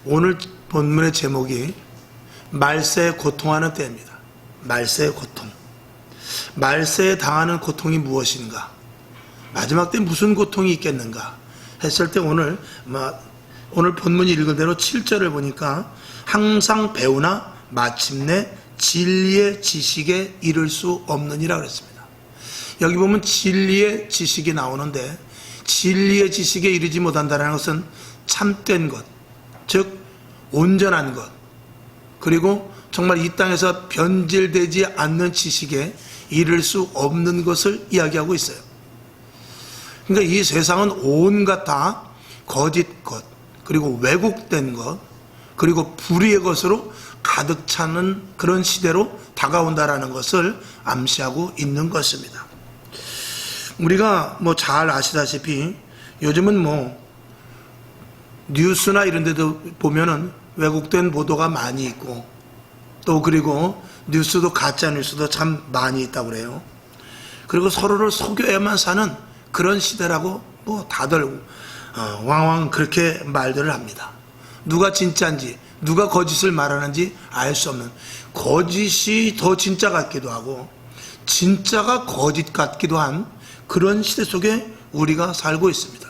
오늘 본문의 제목이 말세에 고통하는 때입니다. 말세의 고통. 말세에 당하는 고통이 무엇인가? 마지막 때 무슨 고통이 있겠는가? 했을 때 오늘 본문이 읽은 대로 7절을 보니까 항상 배우나 마침내 진리의 지식에 이를 수 없느니라 그랬습니다. 여기 보면 진리의 지식이 나오는데 진리의 지식에 이르지 못한다는 것은 참된 것, 즉 온전한 것, 그리고 정말 이 땅에서 변질되지 않는 지식에 이를 수 없는 것을 이야기하고 있어요. 그러니까 이 세상은 온갖 다 거짓 것, 그리고 왜곡된 것, 그리고 불의의 것으로 가득 차는 그런 시대로 다가온다라는 것을 암시하고 있는 것입니다. 우리가 잘 아시다시피 요즘은 뉴스나 이런 데도 보면은 왜곡된 보도가 많이 있고, 또 그리고 뉴스도 가짜 뉴스도 참 많이 있다고 그래요. 그리고 서로를 속여야만 사는 그런 시대라고 다들 왕왕 그렇게 말들을 합니다. 누가 진짜인지 누가 거짓을 말하는지 알 수 없는, 거짓이 더 진짜 같기도 하고 진짜가 거짓 같기도 한 그런 시대 속에 우리가 살고 있습니다.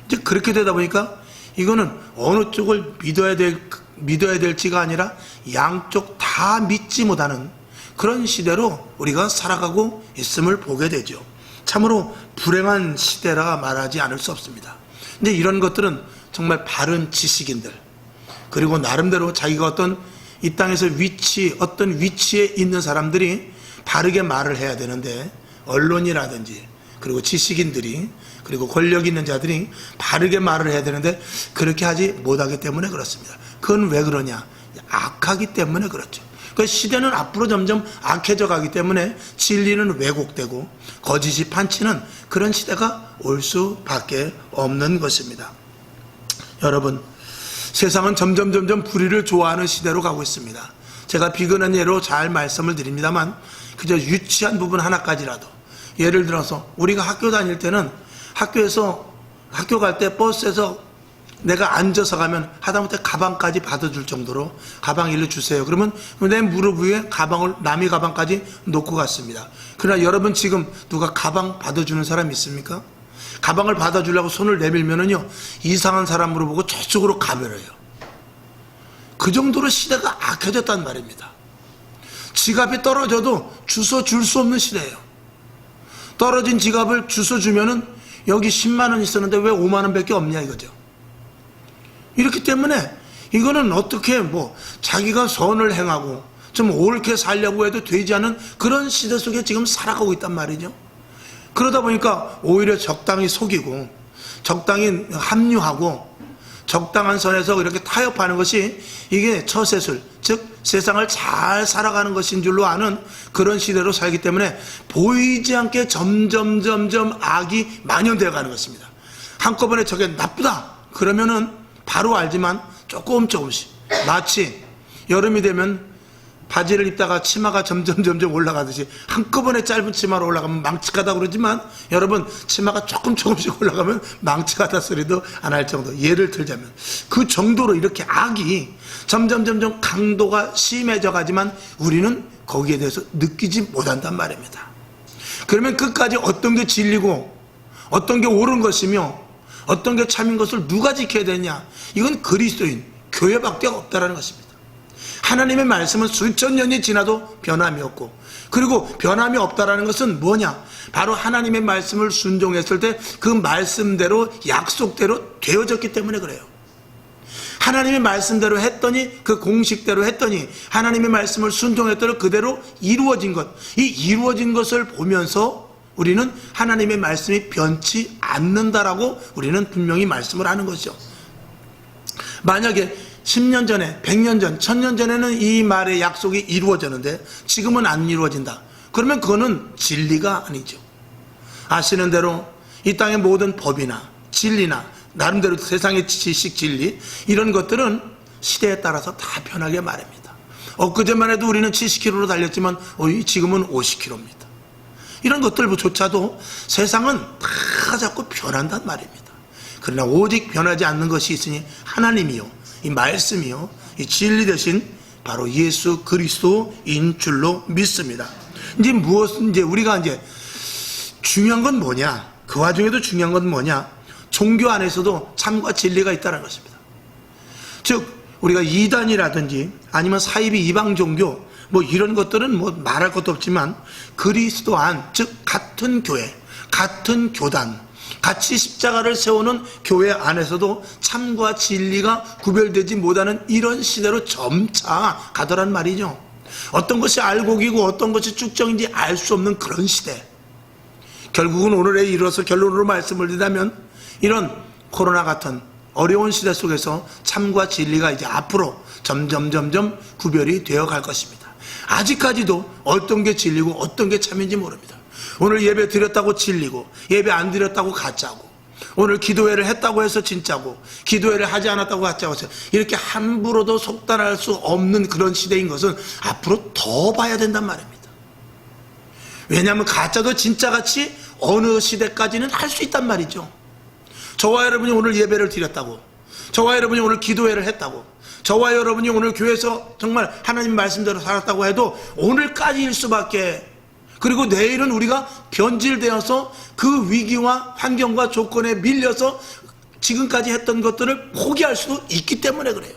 이제 그렇게 되다 보니까 이거는 어느 쪽을 믿어야 될지가 아니라 양쪽 다 믿지 못하는 그런 시대로 우리가 살아가고 있음을 보게 되죠. 참으로 불행한 시대라 말하지 않을 수 없습니다. 근데 이런 것들은 정말 바른 지식인들, 그리고 나름대로 자기가 이 땅에서 어떤 위치에 있는 사람들이 바르게 말을 해야 되는데, 언론이라든지 그리고 지식인들이 그리고 권력 있는 자들이 바르게 말을 해야 되는데 그렇게 하지 못하기 때문에 그렇습니다. 그건 왜 그러냐? 악하기 때문에 그렇죠. 그 시대는 앞으로 점점 악해져 가기 때문에 진리는 왜곡되고 거짓이 판치는 그런 시대가 올 수밖에 없는 것입니다. 여러분, 세상은 점점 불의를 좋아하는 시대로 가고 있습니다. 제가 비근한 예로 잘 말씀을 드립니다만 그저 유치한 부분 하나까지라도, 예를 들어서 우리가 학교 다닐 때는 학교 갈 때 버스에서 내가 앉아서 가면 하다못해 가방까지 받아줄 정도로 가방 일로 주세요. 그러면 내 무릎 위에 남의 가방까지 놓고 갔습니다. 그러나 여러분, 지금 누가 가방 받아주는 사람 있습니까? 가방을 받아주려고 손을 내밀면은요, 이상한 사람으로 보고 저쪽으로 가버려요. 그 정도로 시대가 악해졌단 말입니다. 지갑이 떨어져도 주워 줄 수 없는 시대예요. 떨어진 지갑을 주워 주면은 여기 10만 원 있었는데 왜 5만 원밖에 없냐 이거죠. 이렇기 때문에 이거는 어떻게 자기가 선을 행하고 좀 옳게 살려고 해도 되지 않은 그런 시대 속에 지금 살아가고 있단 말이죠. 그러다 보니까 오히려 적당히 속이고 적당히 합류하고 적당한 선에서 이렇게 타협하는 것이 이게 처세술, 즉 세상을 잘 살아가는 것인 줄로 아는 그런 시대로 살기 때문에 보이지 않게 점점 악이 만연되어 가는 것입니다. 한꺼번에 저게 나쁘다 그러면은 바로 알지만 조금씩, 마치 여름이 되면 바지를 입다가 치마가 점점 올라가듯이 한꺼번에 짧은 치마로 올라가면 망치가다 그러지만, 여러분, 치마가 조금씩 올라가면 망치가다 소리도 안 할 정도. 예를 들자면 그 정도로 이렇게 악이 점점 강도가 심해져 가지만 우리는 거기에 대해서 느끼지 못한단 말입니다. 그러면 끝까지 어떤 게 진리고 어떤 게 옳은 것이며 어떤 게 참인 것을 누가 지켜야 되냐? 이건 그리스도인, 교회밖에 없다라는 것입니다. 하나님의 말씀은 수천 년이 지나도 변함이 없고, 그리고 변함이 없다라는 것은 뭐냐? 바로 하나님의 말씀을 순종했을 때 그 말씀대로, 약속대로 되어졌기 때문에 그래요. 하나님의 말씀대로 했더니, 그 공식대로 했더니 하나님의 말씀을 순종했더니 그대로 이루어진 것, 이 이루어진 것을 보면서 우리는 하나님의 말씀이 변치 않는다라고 우리는 분명히 말씀을 하는 것이죠. 만약에 10년 전에, 100년 전, 1000년 전에는 이 말의 약속이 이루어졌는데 지금은 안 이루어진다. 그러면 그거는 진리가 아니죠. 아시는 대로 이 땅의 모든 법이나 진리나 나름대로 세상의 지식, 진리, 이런 것들은 시대에 따라서 다 변하게 말입니다. 엊그제만 해도 우리는 70km로 달렸지만 지금은 50km입니다. 이런 것들조차도 세상은 다 자꾸 변한단 말입니다. 그러나 오직 변하지 않는 것이 있으니 하나님이요, 이 말씀이요, 이 진리 대신 바로 예수 그리스도인 줄로 믿습니다. 이제 우리가 이제 중요한 건 뭐냐? 그 와중에도 중요한 건 뭐냐? 종교 안에서도 참과 진리가 있다는 것입니다. 즉 우리가 이단이라든지 아니면 사이비 이방 종교 뭐 이런 것들은 뭐 말할 것도 없지만 그리스도 안, 즉 같은 교회, 같은 교단, 같이 십자가를 세우는 교회 안에서도 참과 진리가 구별되지 못하는 이런 시대로 점차 가더란 말이죠. 어떤 것이 알곡이고 어떤 것이 쭉정인지 알 수 없는 그런 시대. 결국은 오늘에 이르러서 결론으로 말씀을 드리자면 이런 코로나 같은 어려운 시대 속에서 참과 진리가 이제 앞으로 점점 구별이 되어 갈 것입니다. 아직까지도 어떤 게 진리고 어떤 게 참인지 모릅니다. 오늘 예배 드렸다고 진리고 예배 안 드렸다고 가짜고, 오늘 기도회를 했다고 해서 진짜고 기도회를 하지 않았다고 가짜고 해서 이렇게 함부로도 속단할 수 없는 그런 시대인 것은 앞으로 더 봐야 된단 말입니다. 왜냐하면 가짜도 진짜같이 어느 시대까지는 할 수 있단 말이죠. 저와 여러분이 오늘 예배를 드렸다고, 저와 여러분이 오늘 기도회를 했다고, 저와 여러분이 오늘 교회에서 정말 하나님 말씀대로 살았다고 해도 오늘까지일 수밖에, 그리고 내일은 우리가 변질되어서 그 위기와 환경과 조건에 밀려서 지금까지 했던 것들을 포기할 수도 있기 때문에 그래요.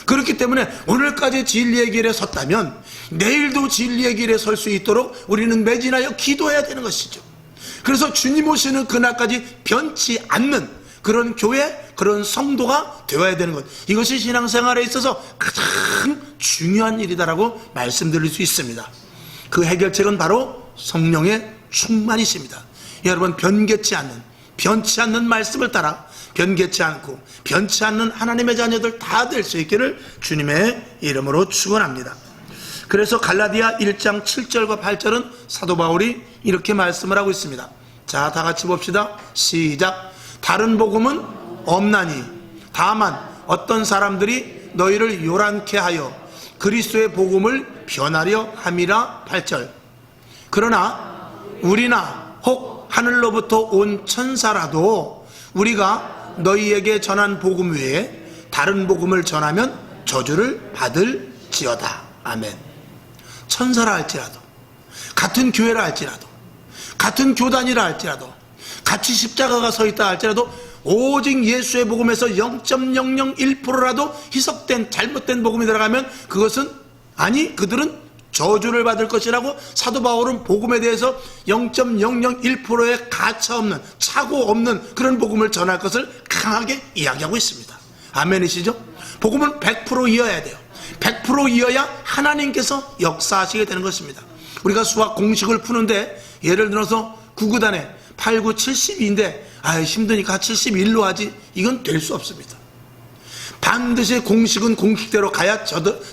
그렇기 때문에 오늘까지 진리의 길에 섰다면 내일도 진리의 길에 설 수 있도록 우리는 매진하여 기도해야 되는 것이죠. 그래서 주님 오시는 그날까지 변치 않는 그런 교회, 그런 성도가 되어야 되는 것, 이것이 신앙생활에 있어서 가장 중요한 일이다라고 말씀드릴 수 있습니다. 그 해결책은 바로 성령의 충만이십니다. 여러분, 변치 않는 말씀을 따라 변개치 않고 변치 않는 하나님의 자녀들 다 될 수 있기를 주님의 이름으로 축원합니다. 그래서 갈라디아 1장 7절과 8절은 사도 바울이 이렇게 말씀을 하고 있습니다. 자, 다 같이 봅시다. 시작. 다른 복음은 없나니 다만 어떤 사람들이 너희를 요란케 하여 그리스도의 복음을 변하려 함이라. 8절. 그러나 우리나 혹 하늘로부터 온 천사라도 우리가 너희에게 전한 복음 외에 다른 복음을 전하면 저주를 받을지어다. 아멘. 천사라 할지라도, 같은 교회라 할지라도, 같은 교단이라 할지라도, 같이 십자가가 서 있다 할지라도 오직 예수의 복음에서 0.001%라도 희석된 잘못된 복음이 들어가면 그것은, 아니 그들은 저주를 받을 것이라고 사도 바울은 복음에 대해서 0.001%의 가차 없는, 착오 없는 그런 복음을 전할 것을 강하게 이야기하고 있습니다. 아멘이시죠? 복음은 100%이어야 돼요. 100%이어야 하나님께서 역사하시게 되는 것입니다. 우리가 수학 공식을 푸는데 예를 들어서 9구단에 8, 9, 72인데 힘드니까 71로 하지, 이건 될 수 없습니다. 반드시 공식은 공식대로 가야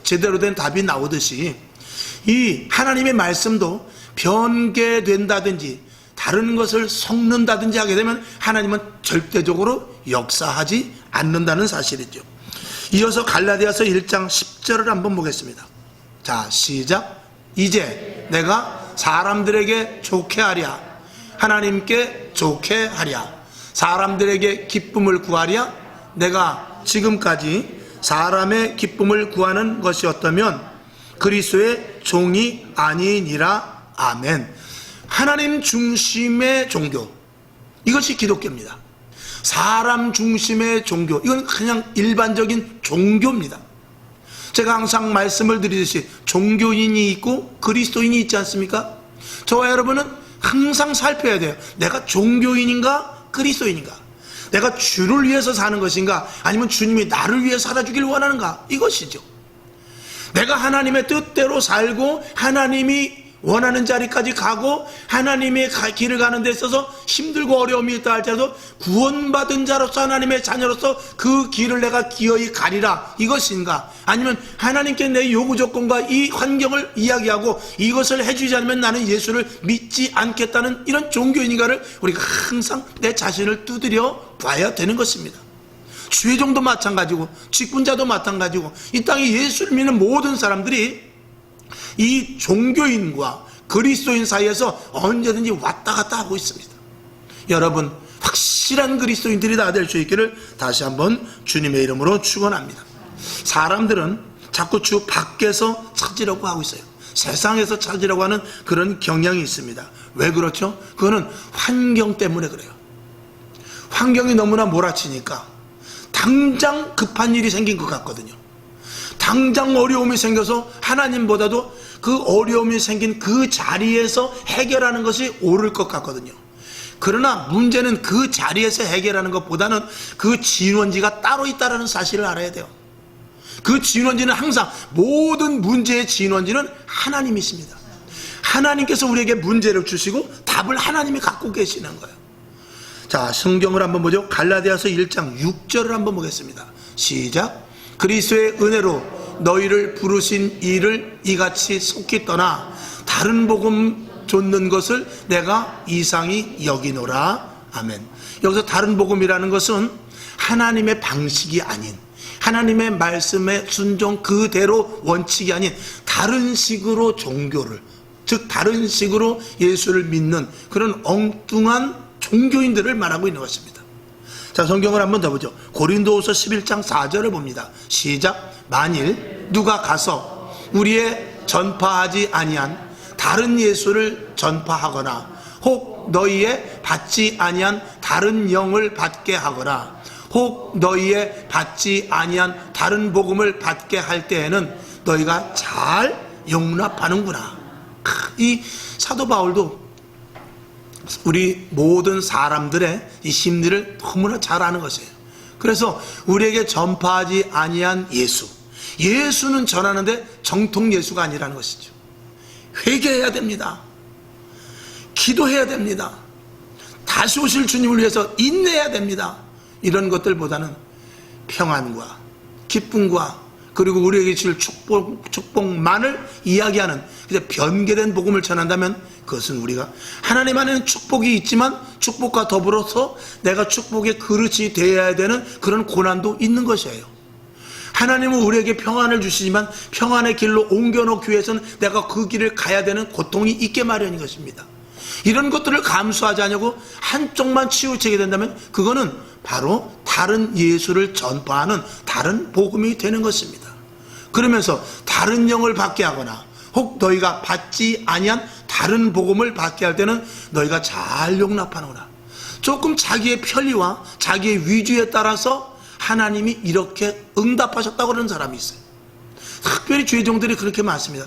제대로 된 답이 나오듯이 이 하나님의 말씀도 변개된다든지 다른 것을 섞는다든지 하게 되면 하나님은 절대적으로 역사하지 않는다는 사실이죠. 이어서 갈라디아서 1장 10절을 한번 보겠습니다. 자, 시작. 이제 내가 사람들에게 좋게 하랴, 하나님께 좋게 하랴, 사람들에게 기쁨을 구하랴. 내가 지금까지 사람의 기쁨을 구하는 것이었다면 그리스도의 종이 아니니라. 아멘. 하나님 중심의 종교, 이것이 기독교입니다. 사람 중심의 종교, 이건 그냥 일반적인 종교입니다. 제가 항상 말씀을 드리듯이 종교인이 있고 그리스도인이 있지 않습니까? 저와 여러분은 항상 살펴야 돼요. 내가 종교인인가 그리스도인인가? 내가 주를 위해서 사는 것인가 아니면 주님이 나를 위해 살아주길 원하는가? 이것이죠. 내가 하나님의 뜻대로 살고 하나님이 원하는 자리까지 가고 하나님의 길을 가는 데 있어서 힘들고 어려움이 있다 할지라도 구원받은 자로서 하나님의 자녀로서 그 길을 내가 기어이 가리라, 이것인가? 아니면 하나님께 내 요구 조건과 이 환경을 이야기하고 이것을 해주지 않으면 나는 예수를 믿지 않겠다는 이런 종교인인가를 우리가 항상 내 자신을 두드려 봐야 되는 것입니다. 주의종도 마찬가지고 직분자도 마찬가지고 이 땅에 예수를 믿는 모든 사람들이 이 종교인과 그리스도인 사이에서 언제든지 왔다 갔다 하고 있습니다. 여러분, 확실한 그리스도인들이 다 될 수 있기를 다시 한번 주님의 이름으로 축원합니다. 사람들은 자꾸 주 밖에서 찾으려고 하고 있어요. 세상에서 찾으려고 하는 그런 경향이 있습니다. 왜 그렇죠? 그거는 환경 때문에 그래요. 환경이 너무나 몰아치니까 당장 급한 일이 생긴 것 같거든요. 당장 어려움이 생겨서 하나님보다도 그 어려움이 생긴 그 자리에서 해결하는 것이 옳을 것 같거든요. 그러나 문제는 그 자리에서 해결하는 것보다는 그 진원지가 따로 있다는 사실을 알아야 돼요. 그 진원지는 항상 모든 문제의 진원지는 하나님이십니다. 하나님께서 우리에게 문제를 주시고 답을 하나님이 갖고 계시는 거예요. 자, 성경을 한번 보죠. 갈라디아서 1장 6절을 한번 보겠습니다. 시작. 그리스도의 은혜로 너희를 부르신 이를 이같이 속히 떠나 다른 복음 좇는 것을 내가 이상히 여기노라. 아멘. 여기서 다른 복음이라는 것은 하나님의 방식이 아닌, 하나님의 말씀에 순종 그대로 원칙이 아닌 다른 식으로 종교를, 즉 다른 식으로 예수를 믿는 그런 엉뚱한 종교인들을 말하고 있는 것입니다. 자, 성경을 한번 더 보죠. 고린도후서 11장 4절을 봅니다. 시작. 만일 누가 가서 우리의 전파하지 아니한 다른 예수를 전파하거나 혹 너희의 받지 아니한 다른 영을 받게 하거나 혹 너희의 받지 아니한 다른 복음을 받게 할 때에는 너희가 잘 용납하는구나. 이 사도 바울도 우리 모든 사람들의 이 심리를 너무나 잘 아는 것이에요. 그래서 우리에게 전파하지 아니한 예수는 전하는데 정통 예수가 아니라는 것이죠. 회개해야 됩니다. 기도해야 됩니다. 다시 오실 주님을 위해서 인내해야 됩니다. 이런 것들보다는 평안과 기쁨과 그리고 우리에게 주실 축복만을 이야기하는 변개된 복음을 전한다면 그것은 우리가 하나님 안에는 축복이 있지만 축복과 더불어서 내가 축복의 그릇이 되어야 되는 그런 고난도 있는 것이에요. 하나님은 우리에게 평안을 주시지만 평안의 길로 옮겨놓기 위해서는 내가 그 길을 가야 되는 고통이 있게 마련인 것입니다. 이런 것들을 감수하지 않냐고 한쪽만 치우치게 된다면 그거는 바로 다른 예수를 전파하는 다른 복음이 되는 것입니다. 그러면서 다른 영을 받게 하거나 혹 너희가 받지 아니한 다른 복음을 받게 할 때는 너희가 잘 용납하는구나. 조금 자기의 편리와 자기의 위주에 따라서 하나님이 이렇게 응답하셨다고 그러는 사람이 있어요. 특별히 죄종들이 그렇게 많습니다.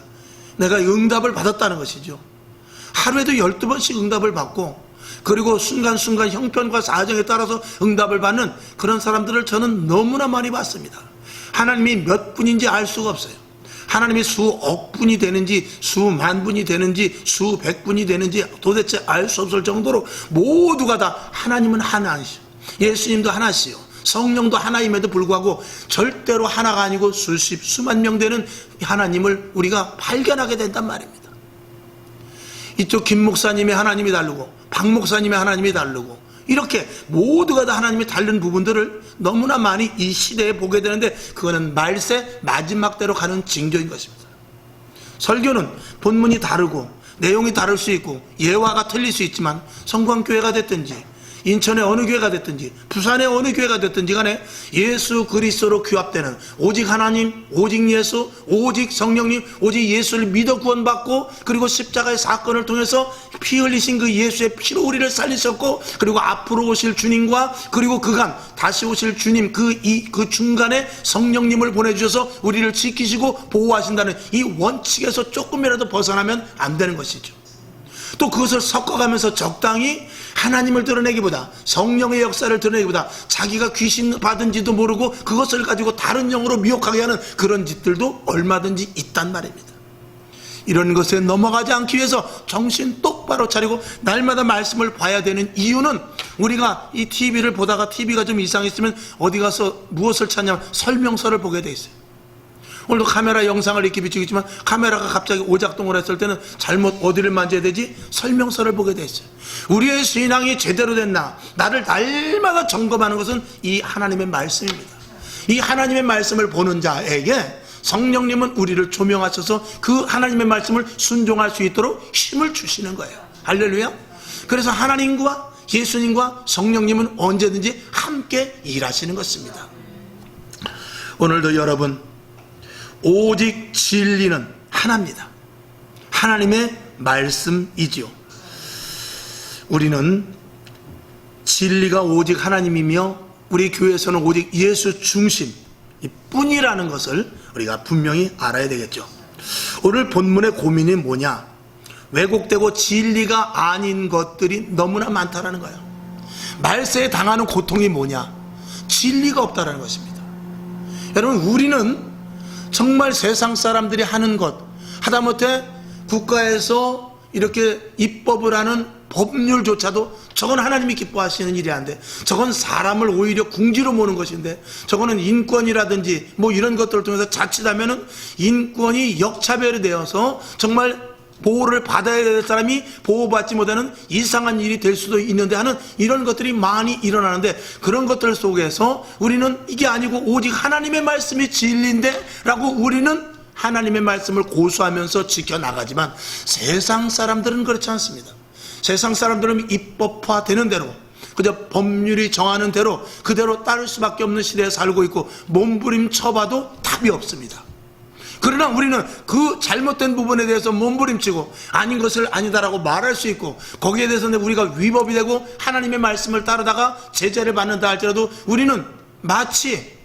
내가 응답을 받았다는 것이죠. 하루에도 12번씩 응답을 받고 그리고 순간순간 형편과 사정에 따라서 응답을 받는 그런 사람들을 저는 너무나 많이 봤습니다. 하나님이 몇 분인지 알 수가 없어요. 하나님이 수억 분이 되는지 수만 분이 되는지 수백 분이 되는지 도대체 알 수 없을 정도로 모두가 다 하나님은 하나이시오. 예수님도 하나시오. 성령도 하나임에도 불구하고 절대로 하나가 아니고 수십 수만 명 되는 하나님을 우리가 발견하게 된단 말입니다. 이쪽 김 목사님의 하나님이 다르고 박 목사님의 하나님이 다르고 이렇게 모두가 다 하나님이 다른 부분들을 너무나 많이 이 시대에 보게 되는데 그거는 말세 마지막 때로 가는 징조인 것입니다. 설교는 본문이 다르고 내용이 다를 수 있고 예화가 틀릴 수 있지만 성광교회가 됐든지 인천의 어느 교회가 됐든지 부산의 어느 교회가 됐든지 간에 예수 그리스도로 규합되는 오직 하나님, 오직 예수, 오직 성령님, 오직 예수를 믿어 구원받고 그리고 십자가의 사건을 통해서 피 흘리신 그 예수의 피로 우리를 살리셨고 그리고 앞으로 오실 주님과 그리고 그간 다시 오실 주님 그 중간에 성령님을 보내주셔서 우리를 지키시고 보호하신다는 이 원칙에서 조금이라도 벗어나면 안 되는 것이죠. 또 그것을 섞어가면서 적당히 하나님을 드러내기보다 성령의 역사를 드러내기보다 자기가 귀신 받은지도 모르고 그것을 가지고 다른 영으로 미혹하게 하는 그런 짓들도 얼마든지 있단 말입니다. 이런 것에 넘어가지 않기 위해서 정신 똑바로 차리고 날마다 말씀을 봐야 되는 이유는 우리가 이 TV를 보다가 TV가 좀 이상했으면 어디 가서 무엇을 찾냐면 설명서를 보게 돼 있어요. 오늘도 카메라 영상을 이렇게 비추겠지만 카메라가 갑자기 오작동을 했을 때는 잘못 어디를 만져야 되지? 설명서를 보게 돼 있어요. 우리의 신앙이 제대로 됐나? 나를 날마다 점검하는 것은 이 하나님의 말씀입니다. 이 하나님의 말씀을 보는 자에게 성령님은 우리를 조명하셔서 그 하나님의 말씀을 순종할 수 있도록 힘을 주시는 거예요. 할렐루야. 그래서 하나님과 예수님과 성령님은 언제든지 함께 일하시는 것입니다. 오늘도 여러분, 오직 진리는 하나입니다. 하나님의 말씀이지요. 우리는 진리가 오직 하나님이며 우리 교회에서는 오직 예수 중심 뿐이라는 것을 우리가 분명히 알아야 되겠죠. 오늘 본문의 고민이 뭐냐? 왜곡되고 진리가 아닌 것들이 너무나 많다라는 거예요. 말세에 당하는 고통이 뭐냐? 진리가 없다라는 것입니다. 여러분, 우리는 정말 세상 사람들이 하는 것, 하다못해 국가에서 이렇게 입법을 하는 법률조차도 저건 하나님이 기뻐하시는 일이 아닌데, 저건 사람을 오히려 궁지로 모는 것인데, 저거는 인권이라든지 뭐 이런 것들을 통해서 자칫하면은 인권이 역차별이 되어서 정말 보호를 받아야 될 사람이 보호받지 못하는 이상한 일이 될 수도 있는데 하는 이런 것들이 많이 일어나는데, 그런 것들 속에서 우리는 이게 아니고 오직 하나님의 말씀이 진리인데 라고 우리는 하나님의 말씀을 고수하면서 지켜나가지만, 세상 사람들은 그렇지 않습니다. 세상 사람들은 입법화되는 대로, 그저 법률이 정하는 대로 그대로 따를 수밖에 없는 시대에 살고 있고, 몸부림쳐봐도 답이 없습니다. 그러나 우리는 그 잘못된 부분에 대해서 몸부림치고 아닌 것을 아니다라고 말할 수 있고, 거기에 대해서는 우리가 위법이 되고 하나님의 말씀을 따르다가 제재를 받는다 할지라도 우리는 마치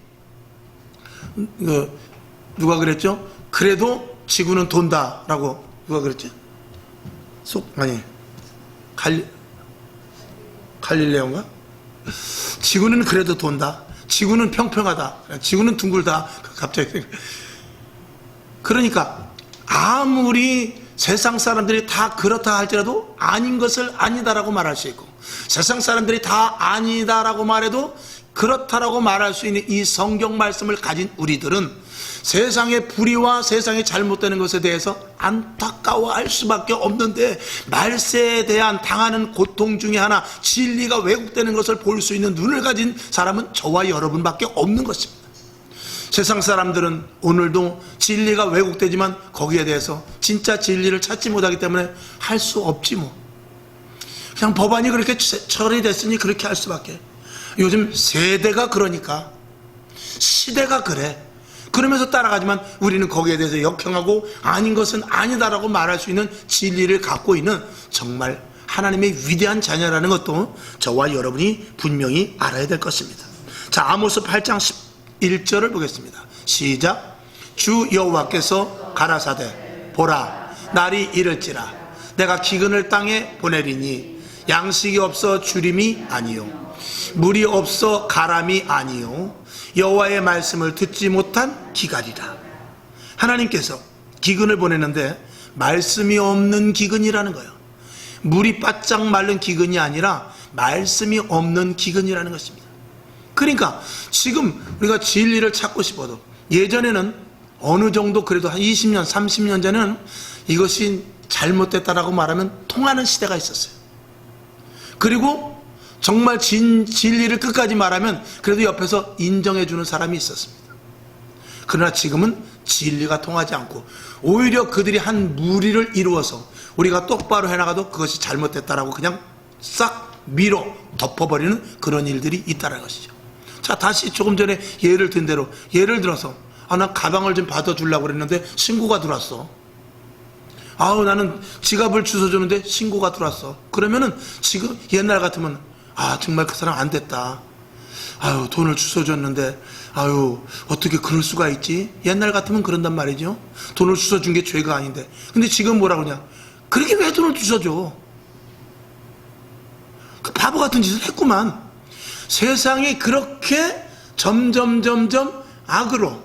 누가 그랬죠? 그래도 지구는 돈다라고. 누가 그랬지? 갈릴레오인가? 지구는 그래도 돈다. 지구는 평평하다. 지구는 둥글다. 갑자기. 그러니까 아무리 세상 사람들이 다 그렇다 할지라도 아닌 것을 아니다라고 말할 수 있고, 세상 사람들이 다 아니다라고 말해도 그렇다라고 말할 수 있는 이 성경 말씀을 가진 우리들은 세상의 불의와 세상이 잘못되는 것에 대해서 안타까워할 수밖에 없는데, 말세에 대한 당하는 고통 중에 하나, 진리가 왜곡되는 것을 볼 수 있는 눈을 가진 사람은 저와 여러분밖에 없는 것입니다. 세상 사람들은 오늘도 진리가 왜곡되지만 거기에 대해서 진짜 진리를 찾지 못하기 때문에 할 수 없지 뭐. 그냥 법안이 그렇게 처리됐으니 그렇게 할 수밖에. 요즘 세대가 그러니까, 시대가 그래. 그러면서 따라가지만 우리는 거기에 대해서 역행하고 아닌 것은 아니다라고 말할 수 있는 진리를 갖고 있는 정말 하나님의 위대한 자녀라는 것도 저와 여러분이 분명히 알아야 될 것입니다. 자, 아모스 8장 11절을 보겠습니다. 시작. 주 여호와께서 가라사대 보라, 날이 이를지라 내가 기근을 땅에 보내리니 양식이 없어 주림이 아니요 물이 없어 가람이 아니요 여호와의 말씀을 듣지 못한 기갈이라. 하나님께서 기근을 보내는데 말씀이 없는 기근이라는 거예요. 물이 바짝 마른 기근이 아니라 말씀이 없는 기근이라는 것입니다. 그러니까 지금 우리가 진리를 찾고 싶어도, 예전에는 어느 정도 그래도 한 20년 30년 전에는 이것이 잘못됐다라고 말하면 통하는 시대가 있었어요. 그리고 정말 진리를 끝까지 말하면 그래도 옆에서 인정해 주는 사람이 있었습니다. 그러나 지금은 진리가 통하지 않고 오히려 그들이 한 무리를 이루어서 우리가 똑바로 해나가도 그것이 잘못됐다라고 그냥 싹 밀어 덮어버리는 그런 일들이 있다는 것이죠. 자, 다시 조금 전에 예를 든 대로, 예를 들어서 난 가방을 좀 받아주려고 그랬는데 신고가 들어왔어. 나는 지갑을 주워주는데 신고가 들어왔어. 그러면은 지금 옛날 같으면 정말 그 사람 안 됐다. 돈을 주워줬는데 어떻게 그럴 수가 있지? 옛날 같으면 그런단 말이죠. 돈을 주워준 게 죄가 아닌데. 근데 지금 뭐라 그러냐? 그렇게 왜 돈을 주워줘? 그 바보 같은 짓을 했구만. 세상이 그렇게 점점 악으로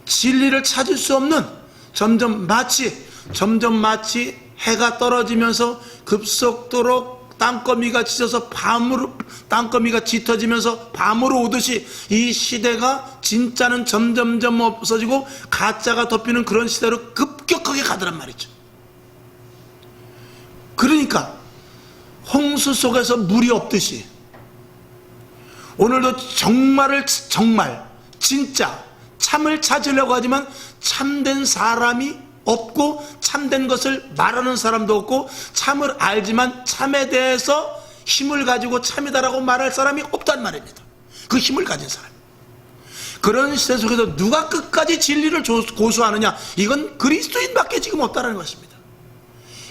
진리를 찾을 수 없는, 점점 마치 해가 떨어지면서 급속도로 땅거미가 짖어서 땅거미가 짙어지면서 밤으로 오듯이 이 시대가 진짜는 점점 없어지고 가짜가 덮이는 그런 시대로 급격하게 가더란 말이죠. 그러니까 홍수 속에서 물이 없듯이 오늘도 정말 진짜 참을 찾으려고 하지만 참된 사람이 없고 참된 것을 말하는 사람도 없고, 참을 알지만 참에 대해서 힘을 가지고 참이다라고 말할 사람이 없단 말입니다. 그 힘을 가진 사람. 그런 시대 속에서 누가 끝까지 진리를 고수하느냐, 이건 그리스도인밖에 지금 없다는 것입니다.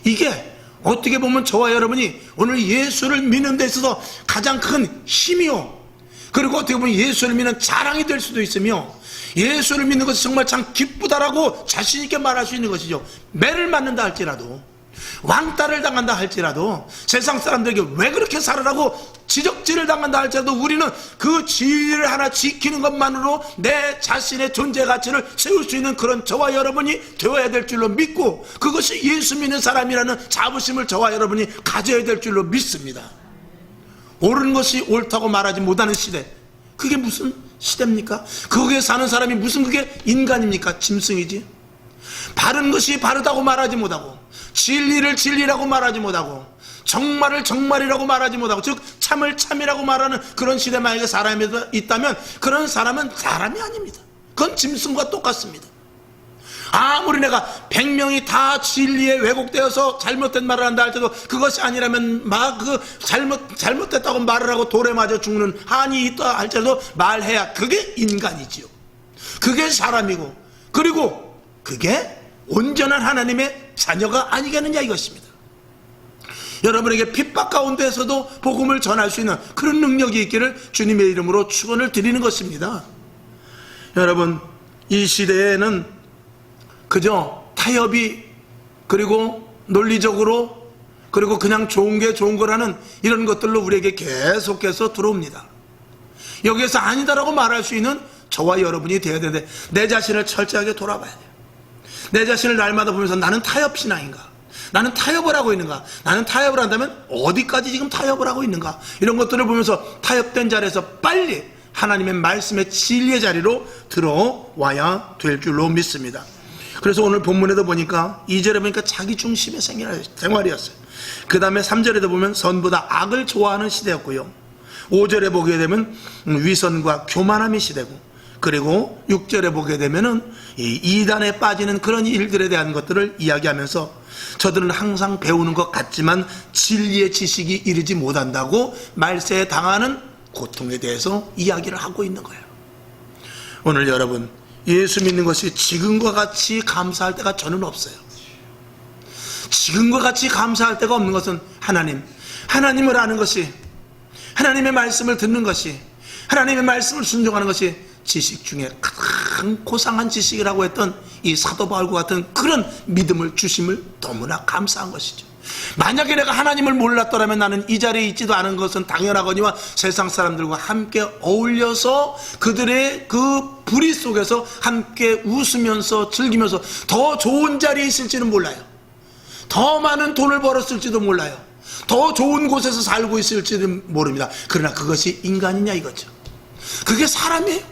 이게 어떻게 보면 저와 여러분이 오늘 예수를 믿는 데 있어서 가장 큰 힘이요, 그리고 어떻게 보면 예수를 믿는 자랑이 될 수도 있으며, 예수를 믿는 것이 정말 참 기쁘다라고 자신 있게 말할 수 있는 것이죠. 매를 맞는다 할지라도, 왕따를 당한다 할지라도, 세상 사람들에게 왜 그렇게 살으라고 지적질을 당한다 할지라도, 우리는 그 진리를 하나 지키는 것만으로 내 자신의 존재 가치를 세울 수 있는 그런 저와 여러분이 되어야 될 줄로 믿고, 그것이 예수 믿는 사람이라는 자부심을 저와 여러분이 가져야 될 줄로 믿습니다. 옳은 것이 옳다고 말하지 못하는 시대, 그게 무슨 시대입니까? 거기에 사는 사람이 무슨 그게 인간입니까? 짐승이지. 바른 것이 바르다고 말하지 못하고, 진리를 진리라고 말하지 못하고, 정말을 정말이라고 말하지 못하고, 즉 참을 참이라고 말하는 그런 시대 만약에 사람이 있다면 그런 사람은 사람이 아닙니다. 그건 짐승과 똑같습니다. 아무리 내가 100명이 다 진리에 왜곡되어서 잘못된 말을 한다 할지라도 그것이 아니라면 막 그 잘못됐다고 말을 하고 돌에 맞아 죽는 한이 있다 할지라도 말해야 그게 인간이지요. 그게 사람이고, 그리고 그게 온전한 하나님의 자녀가 아니겠느냐 이것입니다. 여러분에게 핍박 가운데에서도 복음을 전할 수 있는 그런 능력이 있기를 주님의 이름으로 축원을 드리는 것입니다. 여러분, 이 시대에는 그저 타협이, 그리고 논리적으로, 그리고 그냥 좋은 게 좋은 거라는 이런 것들로 우리에게 계속해서 들어옵니다. 여기에서 아니다라고 말할 수 있는 저와 여러분이 되어야 되는데, 내 자신을 철저하게 돌아봐야 돼요. 내 자신을 날마다 보면서 나는 타협신앙인가? 나는 타협을 하고 있는가? 나는 타협을 한다면 어디까지 지금 타협을 하고 있는가? 이런 것들을 보면서 타협된 자리에서 빨리 하나님의 말씀의 진리의 자리로 들어와야 될 줄로 믿습니다. 그래서 오늘 본문에도 보니까 2절에 보니까 자기 중심의 생활이었어요. 그 다음에 3절에도 보면 선보다 악을 좋아하는 시대였고요, 5절에 보게 되면 위선과 교만함이 시대고, 그리고 6절에 보게 되면은 이 이단에 빠지는 그런 일들에 대한 것들을 이야기하면서 저들은 항상 배우는 것 같지만 진리의 지식이 이르지 못한다고 말세에 당하는 고통에 대해서 이야기를 하고 있는 거예요. 오늘 여러분, 예수 믿는 것이 지금과 같이 감사할 때가 저는 없어요. 지금과 같이 감사할 때가 없는 것은 하나님을 아는 것이, 하나님의 말씀을 듣는 것이, 하나님의 말씀을 순종하는 것이 지식 중에 가장 고상한 지식이라고 했던 이 사도 바울과 같은 그런 믿음을 주심을 너무나 감사한 것이죠. 만약에 내가 하나님을 몰랐더라면 나는 이 자리에 있지도 않은 것은 당연하거니와 세상 사람들과 함께 어울려서 그들의 그 불의 속에서 함께 웃으면서 즐기면서 더 좋은 자리에 있을지는 몰라요. 더 많은 돈을 벌었을지도 몰라요. 더 좋은 곳에서 살고 있을지도 모릅니다. 그러나 그것이 인간이냐 이거죠. 그게 사람이에요?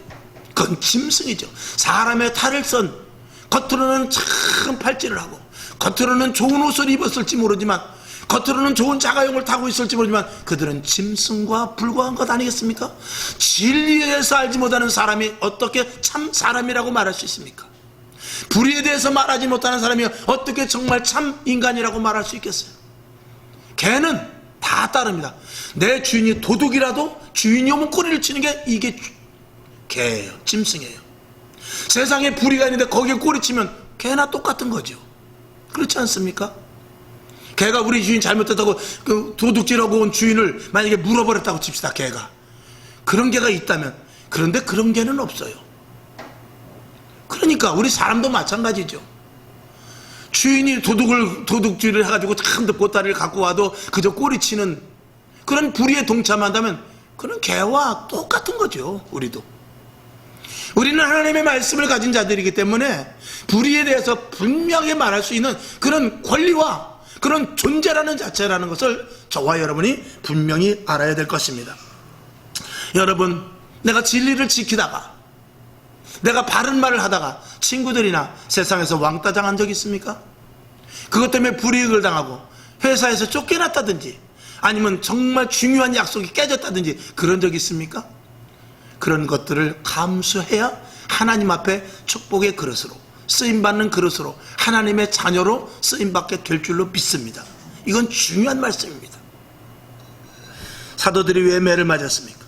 그건 짐승이죠. 사람의 탈을 선, 겉으로는 참 팔찌를 하고, 겉으로는 좋은 옷을 입었을지 모르지만, 겉으로는 좋은 자가용을 타고 있을지 모르지만 그들은 짐승과 불과한 것 아니겠습니까? 진리에 대해서 알지 못하는 사람이 어떻게 참 사람이라고 말할 수 있습니까? 불의에 대해서 말하지 못하는 사람이 어떻게 정말 참 인간이라고 말할 수 있겠어요? 개는 다 따릅니다. 내 주인이 도둑이라도 주인이 오면 꼬리를 치는 게 이게 개예요. 짐승이에요. 세상에 불의가 있는데 거기에 꼬리 치면 개나 똑같은 거죠. 그렇지 않습니까? 개가 우리 주인 잘못됐다고 그 도둑질하고 온 주인을 만약에 물어버렸다고 칩시다. 개가 그런 개가 있다면, 그런데 그런 개는 없어요. 그러니까 우리 사람도 마찬가지죠. 주인이 도둑질을 해가지고 참 보따리를 갖고 와도 그저 꼬리치는 그런 불의에 동참한다면 그런 개와 똑같은 거죠. 우리는 하나님의 말씀을 가진 자들이기 때문에 불의에 대해서 분명히 말할 수 있는 그런 권리와 그런 존재라는 자체라는 것을 저와 여러분이 분명히 알아야 될 것입니다. 여러분, 내가 진리를 지키다가, 내가 바른 말을 하다가 친구들이나 세상에서 왕따 당한 적 있습니까? 그것 때문에 불이익을 당하고 회사에서 쫓겨났다든지 아니면 정말 중요한 약속이 깨졌다든지 그런 적 있습니까? 그런 것들을 감수해야 하나님 앞에 축복의 그릇으로, 쓰임받는 그릇으로, 하나님의 자녀로 쓰임받게 될 줄로 믿습니다. 이건 중요한 말씀입니다. 사도들이 왜 매를 맞았습니까?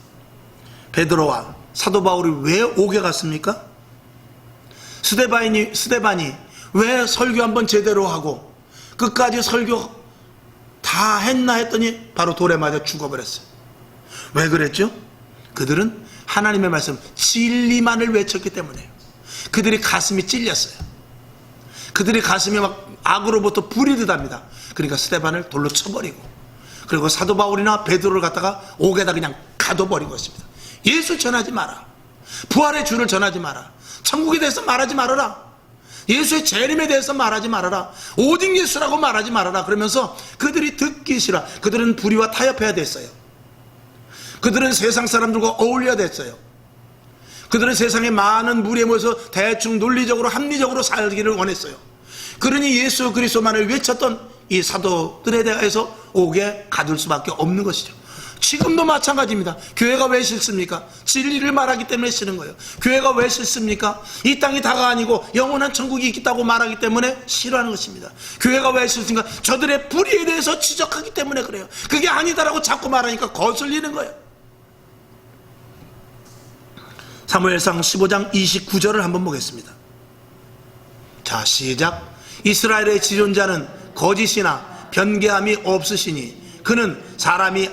베드로와 사도 바울이 왜 옥에 갔습니까? 스데반이 왜 설교 한번 제대로 하고 끝까지 설교 다 했나 했더니 바로 돌에 맞아 죽어버렸어요. 왜 그랬죠? 그들은 하나님의 말씀 진리만을 외쳤기 때문에요. 그들이 가슴이 찔렸어요. 그들이 가슴이 막 악으로부터 불이 듯합니다. 그러니까 스데반을 돌로 쳐버리고, 그리고 사도 바울이나 베드로를 갖다가 옥에다 그냥 가둬버린 것입니다. 예수 전하지 마라. 부활의 주를 전하지 마라. 천국에 대해서 말하지 말아라. 예수의 재림에 대해서 말하지 말아라. 오직 예수라고 말하지 말아라. 그러면서 그들이 듣기 싫어. 그들은 불의와 타협해야 됐어요. 그들은 세상 사람들과 어울려야 됐어요. 그들은 세상에 많은 무리에 모여서 대충 논리적으로 합리적으로 살기를 원했어요. 그러니 예수 그리스도만을 외쳤던 이 사도들에 대해서 옥에 가둘 수밖에 없는 것이죠. 지금도 마찬가지입니다. 교회가 왜 싫습니까? 진리를 말하기 때문에 싫은 거예요. 교회가 왜 싫습니까? 이 땅이 다가 아니고 영원한 천국이 있다고 말하기 때문에 싫어하는 것입니다. 교회가 왜 싫습니까? 저들의 불의에 대해서 지적하기 때문에 그래요. 그게 아니다라고 자꾸 말하니까 거슬리는 거예요. 사무엘상 15장 29절을 한번 보겠습니다. 자, 시작. 이스라엘의 지존자는 거짓이나 변개함이 없으시니 그는 사람이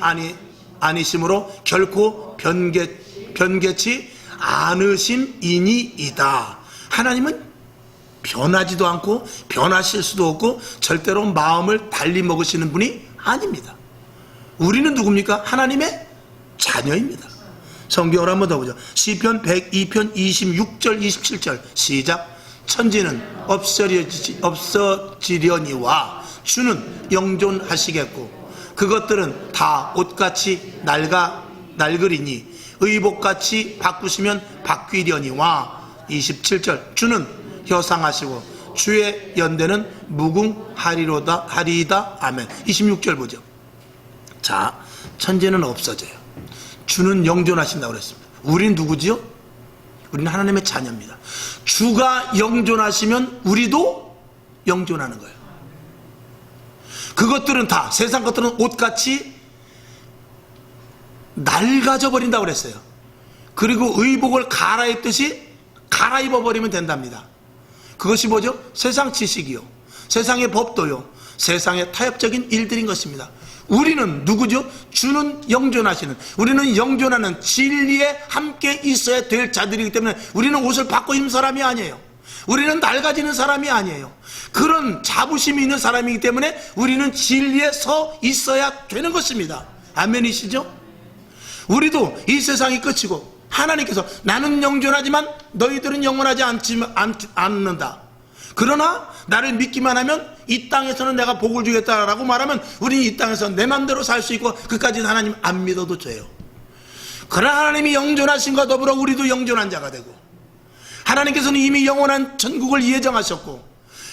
아니심으로 결코 변개치 않으심이니이다. 하나님은 변하지도 않고 변하실 수도 없고 절대로 마음을 달리 먹으시는 분이 아닙니다. 우리는 누굽니까? 하나님의 자녀입니다. 성경을 한번 더 보죠. 시편 102편 26절 27절 시작. 천지는 없어지려니와 주는 영존하시겠고 그것들은 다 옷같이 낡으리니 의복같이 바꾸시면 바뀌려니와 27절 주는 효상하시고 주의 연대는 무궁하리이다. 아멘. 26절 보죠. 자, 천지는 없어져요. 주는 영존하신다고 그랬습니다. 우린 누구지요? 우리는 하나님의 자녀입니다. 주가 영존하시면 우리도 영존하는 거예요. 그것들은 다, 세상 것들은 옷같이 낡아져 버린다고 그랬어요. 그리고 의복을 갈아입듯이 갈아입어버리면 된답니다. 그것이 뭐죠? 세상 지식이요, 세상의 법도요, 세상의 타협적인 일들인 것입니다. 우리는 누구죠? 주는 영존하시는, 우리는 영존하는 진리에 함께 있어야 될 자들이기 때문에 우리는 옷을 바꿔 입는 사람이 아니에요. 우리는 낡아지는 사람이 아니에요. 그런 자부심이 있는 사람이기 때문에 우리는 진리에 서 있어야 되는 것입니다. 아멘이시죠? 우리도 이 세상이 끝이고 하나님께서 나는 영존하지만 너희들은 영원하지 않는다. 그러나 나를 믿기만 하면 이 땅에서는 내가 복을 주겠다라고 말하면 우리는 이 땅에서 내 맘대로 살 수 있고 그까지는 하나님 안 믿어도 돼요. 그러나 하나님이 영존하신과 더불어 우리도 영존한 자가 되고 하나님께서는 이미 영원한 천국을 예정하셨고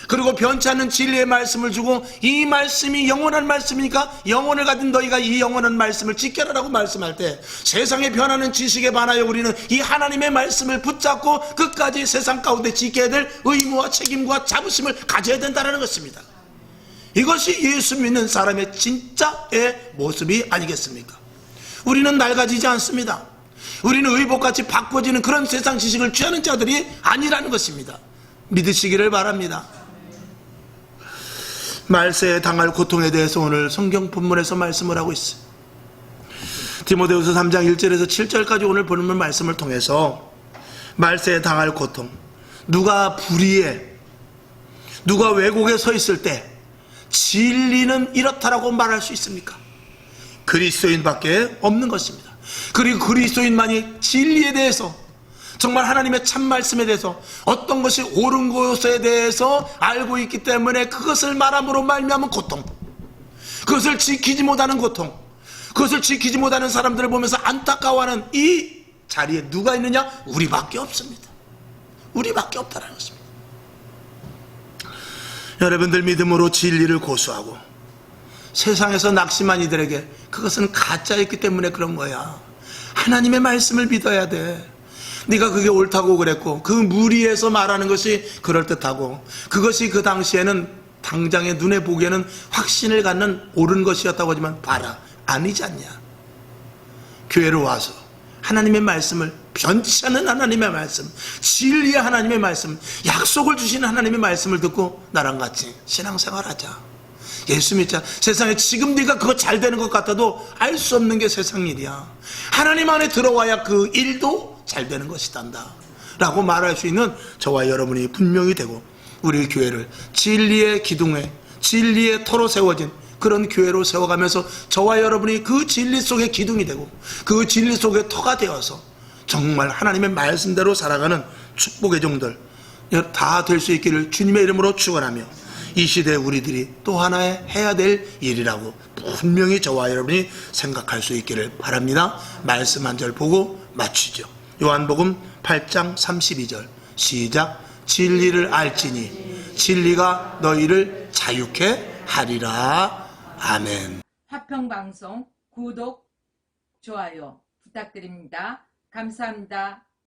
그리고 변치 않는 진리의 말씀을 주고 이 말씀이 영원한 말씀이니까 영혼을 가진 너희가 이 영원한 말씀을 지켜라라고 말씀할 때 세상에 변하는 지식에 반하여 우리는 이 하나님의 말씀을 붙잡고 끝까지 세상 가운데 지켜야 될 의무와 책임과 자부심을 가져야 된다는 것입니다. 이것이 예수 믿는 사람의 진짜의 모습이 아니겠습니까? 우리는 낡아지지 않습니다. 우리는 의복같이 바꿔지는 그런 세상 지식을 취하는 자들이 아니라는 것입니다. 믿으시기를 바랍니다. 말세에 당할 고통에 대해서 오늘 성경 본문에서 말씀을 하고 있어요. 디모데후서 3장 1절에서 7절까지 오늘 본문 말씀을 통해서 말세에 당할 고통, 누가 불의에, 누가 왜곡에 서 있을 때 진리는 이렇다라고 말할 수 있습니까? 그리스도인밖에 없는 것입니다. 그리고 그리스도인만이 진리에 대해서, 정말 하나님의 참 말씀에 대해서, 어떤 것이 옳은 것에 대해서 알고 있기 때문에 그것을 말함으로 말미암은 고통, 그것을 지키지 못하는 고통, 그것을 지키지 못하는 사람들을 보면서 안타까워하는 이 자리에 누가 있느냐? 우리밖에 없습니다. 우리밖에 없다는 것입니다. 여러분들 믿음으로 진리를 고수하고 세상에서 낙심한 이들에게 그것은 가짜였기 때문에 그런 거야. 하나님의 말씀을 믿어야 돼. 네가 그게 옳다고 그랬고 그 무리에서 말하는 것이 그럴듯하고 그것이 그 당시에는 당장의 눈에 보기에는 확신을 갖는 옳은 것이었다고 하지만 봐라, 아니지 않냐. 교회로 와서 하나님의 말씀을, 변치 않는 하나님의 말씀, 진리의 하나님의 말씀, 약속을 주시는 하나님의 말씀을 듣고 나랑 같이 신앙생활하자. 예수 믿자. 세상에 지금 네가 그거 잘 되는 것 같아도 알 수 없는 게 세상 일이야. 하나님 안에 들어와야 그 일도 잘 되는 것이단다 라고 말할 수 있는 저와 여러분이 분명히 되고, 우리 교회를 진리의 기둥에, 진리의 터로 세워진 그런 교회로 세워가면서 저와 여러분이 그 진리 속의 기둥이 되고 그 진리 속의 터가 되어서 정말 하나님의 말씀대로 살아가는 축복의 종들 다 될 수 있기를 주님의 이름으로 축원하며, 이 시대에 우리들이 또 하나의 해야 될 일이라고 분명히 저와 여러분이 생각할 수 있기를 바랍니다. 말씀 한 절 보고 마치죠. 요한복음 8장 32절 시작. 진리를 알지니 진리가 너희를 자유케 하리라. 아멘. 화평방송 구독, 좋아요 부탁드립니다. 감사합니다.